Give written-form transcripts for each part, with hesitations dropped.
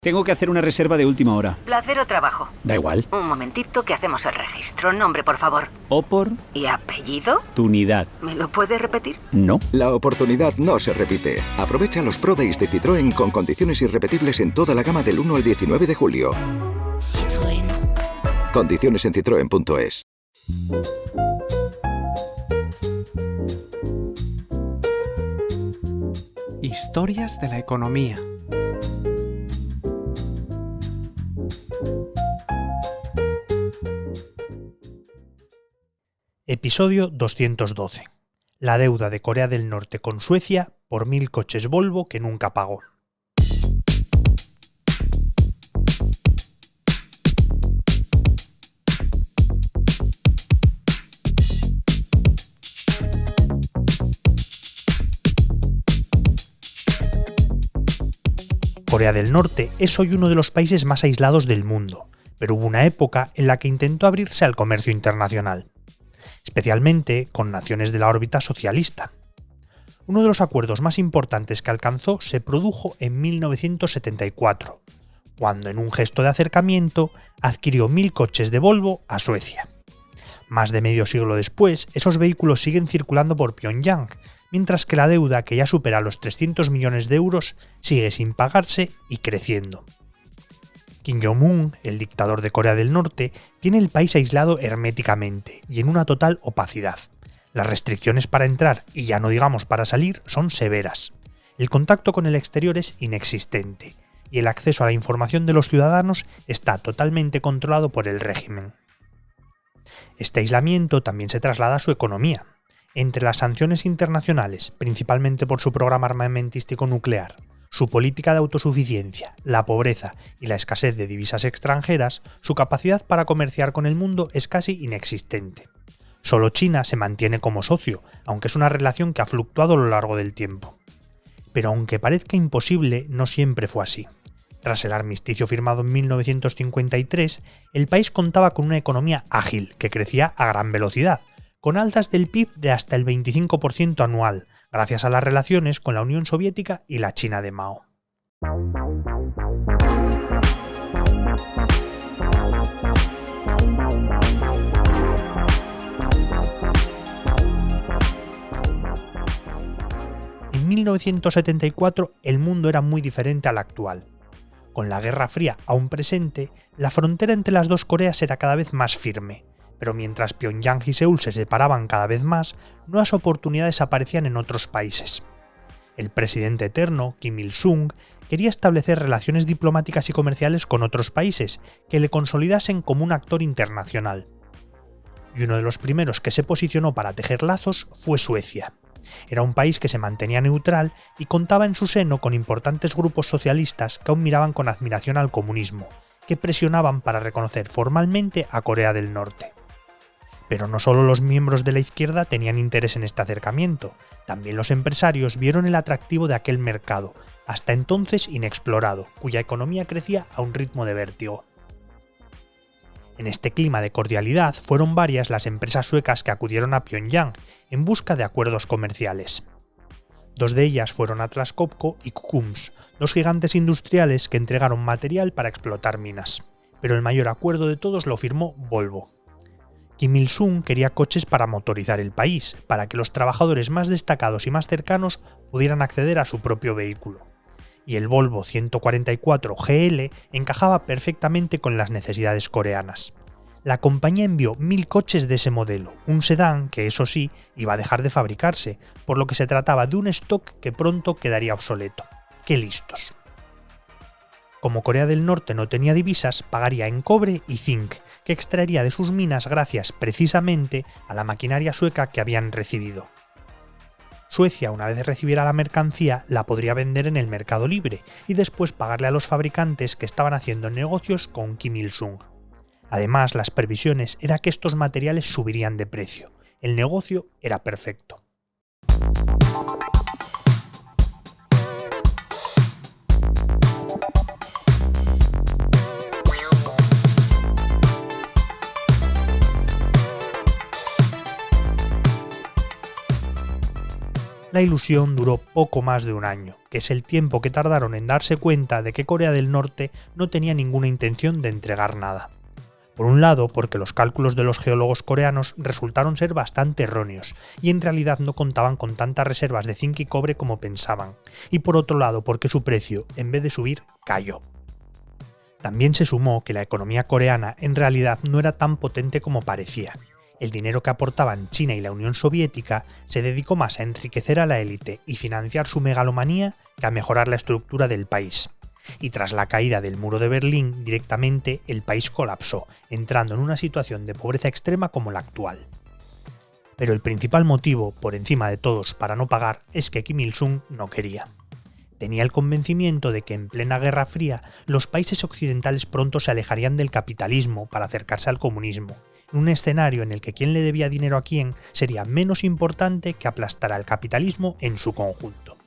Tengo que hacer una reserva de última hora. ¿Placer o trabajo? Da igual. Un momentito que hacemos el registro. Nombre, por favor. ¿Opor? ¿Y apellido? Tunidad. ¿Me lo puede repetir? No. La oportunidad no se repite. Aprovecha los Pro Days de Citroën con condiciones irrepetibles en toda la gama del 1 al 19 de julio. Citroën. Condiciones en citroen.es. Historias de la economía. Episodio 212. La deuda de Corea del Norte con Suecia por 1000 coches Volvo que nunca pagó. Corea del Norte es hoy uno de los países más aislados del mundo, pero hubo una época en la que intentó abrirse al comercio internacional, especialmente con naciones de la órbita socialista. Uno de los acuerdos más importantes que alcanzó se produjo en 1974, cuando en un gesto de acercamiento adquirió 1000 coches de Volvo a Suecia. Más de medio siglo después, esos vehículos siguen circulando por Pyongyang, mientras que la deuda, que ya supera los 300 millones de euros, sigue sin pagarse y creciendo. Kim Jong-un, el dictador de Corea del Norte, tiene el país aislado herméticamente y en una total opacidad. Las restricciones para entrar, y ya no digamos para salir, son severas. El contacto con el exterior es inexistente, y el acceso a la información de los ciudadanos está totalmente controlado por el régimen. Este aislamiento también se traslada a su economía. Entre las sanciones internacionales, principalmente por su programa armamentístico nuclear, su política de autosuficiencia, la pobreza y la escasez de divisas extranjeras, su capacidad para comerciar con el mundo es casi inexistente. Solo China se mantiene como socio, aunque es una relación que ha fluctuado a lo largo del tiempo. Pero aunque parezca imposible, no siempre fue así. Tras el armisticio firmado en 1953, el país contaba con una economía ágil que crecía a gran velocidad, con alzas del PIB de hasta el 25% anual, gracias a las relaciones con la Unión Soviética y la China de Mao. En 1974 el mundo era muy diferente al actual. Con la Guerra Fría aún presente, la frontera entre las dos Coreas era cada vez más firme. Pero mientras Pyongyang y Seúl se separaban cada vez más, nuevas oportunidades aparecían en otros países. El presidente eterno, Kim Il-sung, quería establecer relaciones diplomáticas y comerciales con otros países que le consolidasen como un actor internacional. Y uno de los primeros que se posicionó para tejer lazos fue Suecia. Era un país que se mantenía neutral y contaba en su seno con importantes grupos socialistas que aún miraban con admiración al comunismo, que presionaban para reconocer formalmente a Corea del Norte. Pero no solo los miembros de la izquierda tenían interés en este acercamiento, también los empresarios vieron el atractivo de aquel mercado, hasta entonces inexplorado, cuya economía crecía a un ritmo de vértigo. En este clima de cordialidad fueron varias las empresas suecas que acudieron a Pyongyang en busca de acuerdos comerciales. Dos de ellas fueron Atlas Copco y Kockums, dos gigantes industriales que entregaron material para explotar minas. Pero el mayor acuerdo de todos lo firmó Volvo. Kim Il-sung quería coches para motorizar el país, para que los trabajadores más destacados y más cercanos pudieran acceder a su propio vehículo. Y el Volvo 144 GL encajaba perfectamente con las necesidades coreanas. La compañía envió 1000 coches de ese modelo, un sedán que, eso sí, iba a dejar de fabricarse, por lo que se trataba de un stock que pronto quedaría obsoleto. ¡Qué listos! Como Corea del Norte no tenía divisas, pagaría en cobre y zinc, que extraería de sus minas gracias precisamente a la maquinaria sueca que habían recibido. Suecia, una vez recibiera la mercancía, la podría vender en el mercado libre y después pagarle a los fabricantes que estaban haciendo negocios con Kim Il-sung. Además, las previsiones eran que estos materiales subirían de precio. El negocio era perfecto. La ilusión duró poco más de un año, que es el tiempo que tardaron en darse cuenta de que Corea del Norte no tenía ninguna intención de entregar nada. Por un lado, porque los cálculos de los geólogos coreanos resultaron ser bastante erróneos y en realidad no contaban con tantas reservas de zinc y cobre como pensaban, y por otro lado porque su precio, en vez de subir, cayó. También se sumó que la economía coreana en realidad no era tan potente como parecía. El dinero que aportaban China y la Unión Soviética se dedicó más a enriquecer a la élite y financiar su megalomanía que a mejorar la estructura del país. Y tras la caída del muro de Berlín, directamente el país colapsó, entrando en una situación de pobreza extrema como la actual. Pero el principal motivo, por encima de todos, para no pagar es que Kim Il-sung no quería. Tenía el convencimiento de que en plena Guerra Fría los países occidentales pronto se alejarían del capitalismo para acercarse al comunismo, en un escenario en el que quién le debía dinero a quién sería menos importante que aplastar al capitalismo en su conjunto.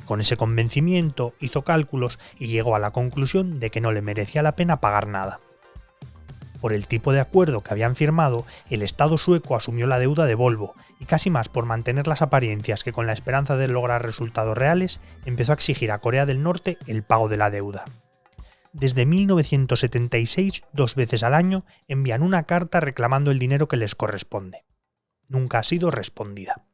Con ese convencimiento hizo cálculos y llegó a la conclusión de que no le merecía la pena pagar nada. Por el tipo de acuerdo que habían firmado, el Estado sueco asumió la deuda de Volvo y casi más por mantener las apariencias que con la esperanza de lograr resultados reales, empezó a exigir a Corea del Norte el pago de la deuda. Desde 1976, 2 veces al año, envían una carta reclamando el dinero que les corresponde. Nunca ha sido respondida.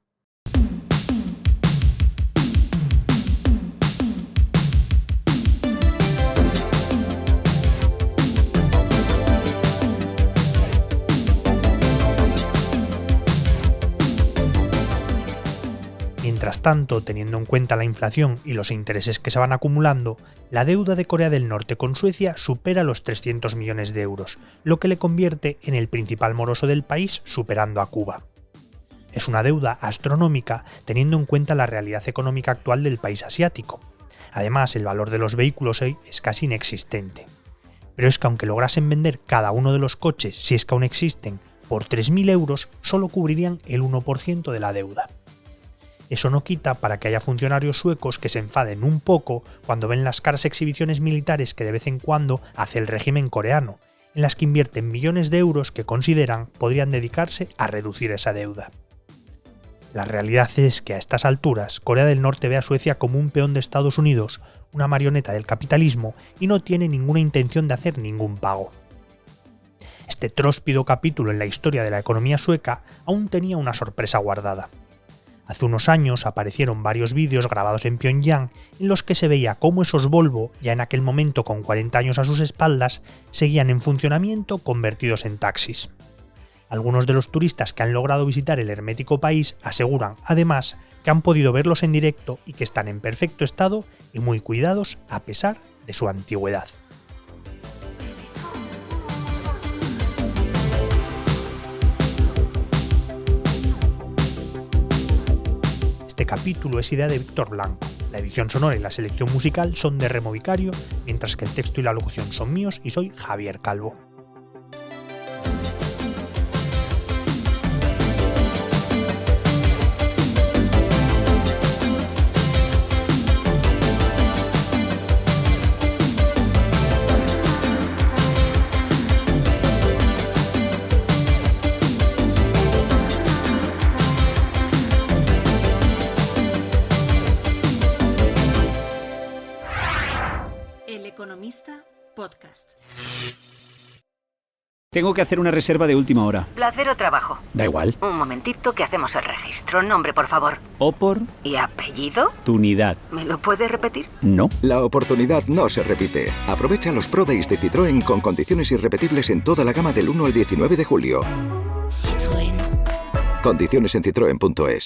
Mientras tanto, teniendo en cuenta la inflación y los intereses que se van acumulando, la deuda de Corea del Norte con Suecia supera los 300 millones de euros, lo que le convierte en el principal moroso del país, superando a Cuba. Es una deuda astronómica teniendo en cuenta la realidad económica actual del país asiático. Además, el valor de los vehículos hoy es casi inexistente. Pero es que aunque lograsen vender cada uno de los coches, si es que aún existen, por 3.000 euros, solo cubrirían el 1% de la deuda. Eso no quita para que haya funcionarios suecos que se enfaden un poco cuando ven las caras exhibiciones militares que de vez en cuando hace el régimen coreano, en las que invierten millones de euros que consideran podrían dedicarse a reducir esa deuda. La realidad es que a estas alturas Corea del Norte ve a Suecia como un peón de Estados Unidos, una marioneta del capitalismo y no tiene ninguna intención de hacer ningún pago. Este tróspido capítulo en la historia de la economía sueca aún tenía una sorpresa guardada. Hace unos años aparecieron varios vídeos grabados en Pyongyang en los que se veía cómo esos Volvo, ya en aquel momento con 40 años a sus espaldas, seguían en funcionamiento convertidos en taxis. Algunos de los turistas que han logrado visitar el hermético país aseguran, además, que han podido verlos en directo y que están en perfecto estado y muy cuidados a pesar de su antigüedad. Este capítulo es idea de Víctor Blanco. La edición sonora y la selección musical son de Remo Vicario, mientras que el texto y la locución son míos y soy Javier Calvo. Economista Podcast. Tengo que hacer una reserva de última hora. ¿Placer o trabajo? Da igual. Un momentito que hacemos el registro. Nombre, por favor. ¿Opor? ¿Y apellido? Tunidad. ¿Me lo puede repetir? No. La oportunidad no se repite. Aprovecha los Pro Days de Citroën con condiciones irrepetibles en toda la gama del 1 al 19 de julio. Citroën. Condiciones en citroen.es.